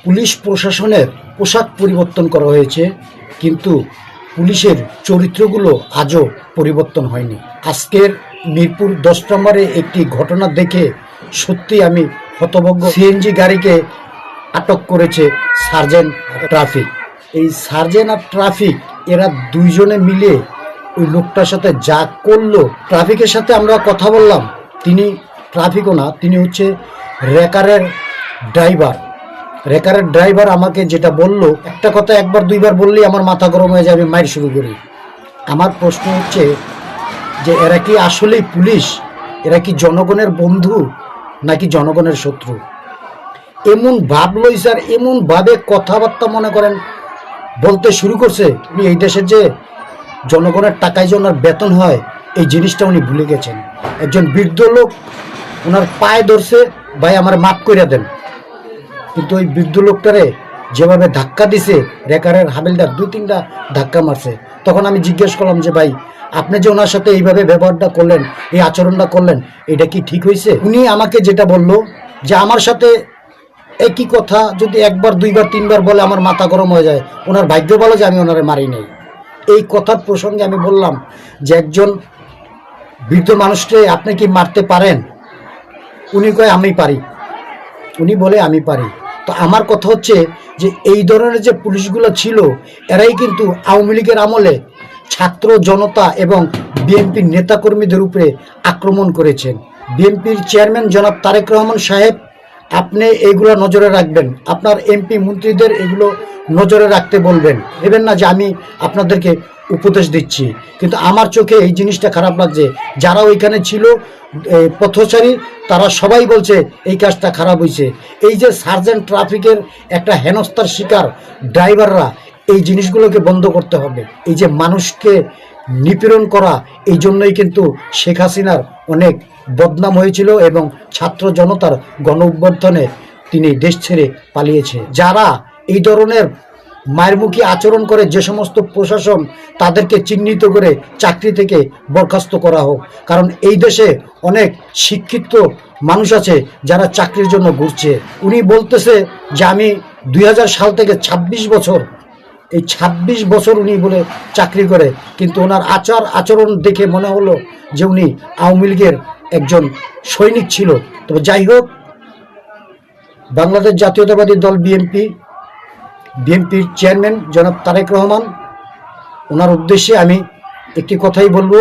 Police প্রশাসনের পোশাক পরিবর্তন করা হয়েছে, কিন্তু পুলিশের চরিত্রগুলো আজও পরিবর্তন হয়নি। আজকের মিরপুর 10 নম্বরে একটি ঘটনা দেখে সত্যি আমি হতভম্ব। সিএনজি গাড়িকে আটক করেছে সার্জেন্ট ট্রাফিক। এই সার্জেন্ট আর ট্রাফিক এরা দুইজনে মিলে ওই লোকটার সাথে যা করলো। ট্রাফিকের সাথে আমরা কথা বললাম, তিনি ট্রাফিকও না, তিনি হচ্ছে রেকারের ড্রাইভার। আমাকে যেটা বললো, একটা কথা একবার দুইবার বললেই আমার মাথা গরম হয়ে যাবে, মাইর শুরু করি। আমার প্রশ্ন হচ্ছে যে এরা কি আসলেই পুলিশ? এরা কি জনগণের বন্ধু নাকি জনগণের শত্রু? এমন ভাব লইছে আর এমন ভাবে কথাবার্তা মনে করেন বলতে শুরু করছে, উনি এই দেশের যে জনগণের টাকায় যে ওনার বেতন হয় এই জিনিসটা উনি ভুলে গেছেন। একজন বৃদ্ধ লোক ওনার পায়ে ধরছে, ভাই আমার মাফ করে দেন, কিন্তু ওই বৃদ্ধ লোকটারে যেভাবে ধাক্কা দিছে রেকারের হাবিলদার 2-3টা ধাক্কা মারছে। তখন আমি জিজ্ঞেস করলাম যে ভাই, আপনি যে ওনার সাথে এইভাবে ব্যবহারটা করলেন, এই আচরণটা করলেন, এটা কি ঠিক হয়েছে? উনি আমাকে যেটা বললো যে আমার সাথে একই কথা যদি একবার দুইবার তিনবার বলে আমার মাথা গরম হয়ে যায়। ওনার ভাগ্য ভালো যে আমি ওনারে মারি নাই। এই কথার প্রসঙ্গে আমি বললাম যে একজন বৃদ্ধ মানুষকে আপনি কি মারতে পারেন? উনি কয় আমি পারি, উনি বলে আমি পারি। তো আমার কথা হচ্ছে যে এই ধরনের যে পুলিশগুলো ছিল এরাই কিন্তু আওয়ামী লীগের আমলে ছাত্র জনতা এবং বিএনপির নেতাকর্মীদের উপরে আক্রমণ করেছেন। বিএনপির চেয়ারম্যান জনাব তারেক রহমান সাহেব, আপনি এইগুলো নজরে রাখবেন, আপনার এমপি মন্ত্রীদের এগুলো নজরে রাখতে বলবেন। ভেবেন না যে আমি আপনাদেরকে উপদেশ দিচ্ছি, কিন্তু আমার চোখে এই জিনিসটা খারাপ লাগছে। যারা ওইখানে ছিল পথচারী, তারা সবাই বলছে এই কাজটা খারাপ হয়েছে। এই যে সার্জেন্ট ট্রাফিকের একটা হেনস্থার শিকার ড্রাইভাররা, এই জিনিসগুলোকে বন্ধ করতে হবে। এই যে মানুষকে নিপীড়ন করা, এই জন্যই কিন্তু শেখ হাসিনার অনেক বদনাম হয়েছিল এবং ছাত্র জনতার গণ অভ্যুত্থানে তিনি দেশ ছেড়ে পালিয়েছে। যারা এই ধরনের মায়েরমুখী আচরণ করে, যে সমস্ত প্রশাসন, তাদেরকে চিহ্নিত করে চাকরি থেকে বরখাস্ত করা হোক। কারণ এই দেশে অনেক শিক্ষিত মানুষ আছে যারা চাকরির জন্য ঘুরছে। উনি বলতেছে যে আমি 2000 সাল থেকে 26 বছর, এই 26 বছর উনি বলে চাকরি করে, কিন্তু ওনার আচরণ দেখে মনে হলো যে উনি আওয়ামী লীগের একজন সৈনিক ছিল। তবে যাই হোক, বাংলাদেশ জাতীয়তাবাদী দল বিএনপির চেয়ারম্যান জনাব তারেক রহমান, ওনার উদ্দেশ্যে আমি একটি কথাই বলবো,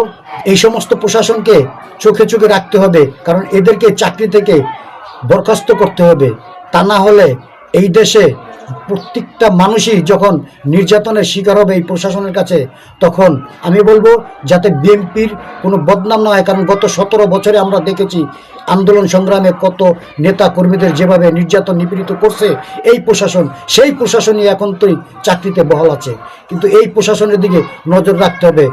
এই সমস্ত প্রশাসনকে চোখে চোখে রাখতে হবে, কারণ এদেরকে চাকরি থেকে বরখাস্ত করতে হবে। তা না হলে এই দেশে প্রত্যেকটা মানুষই যখন নির্যাতনের শিকার হবে এই প্রশাসনের কাছে, তখন আমি বলবো যাতে বিএনপির কোনো বদনাম না হয়। কারণ গত 17 বছরে আমরা দেখেছি আন্দোলন সংগ্রামে কত নেতা কর্মীদের যেভাবে নির্যাতন নিপীড়িত করছে এই প্রশাসন, সেই প্রশাসনই এখন তো চাকরিতে বহাল আছে। কিন্তু এই প্রশাসনের দিকে নজর রাখতে হবে,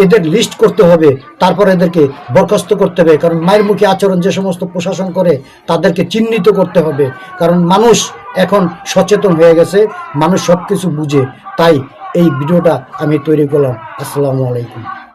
এদের লিস্ট করতে হবে, তারপর এদেরকে বরখাস্ত করতে হবে। কারণ মায়ের মুখে আচরণ যে সমস্ত প্রশাসন করে তাদেরকে চিহ্নিত করতে হবে। কারণ মানুষ এখন সচেতন হয়ে গেছে, মানুষ সব কিছু বুঝে। তাই এই ভিডিওটা আমি তৈরি করলাম। আসসালামু আলাইকুম।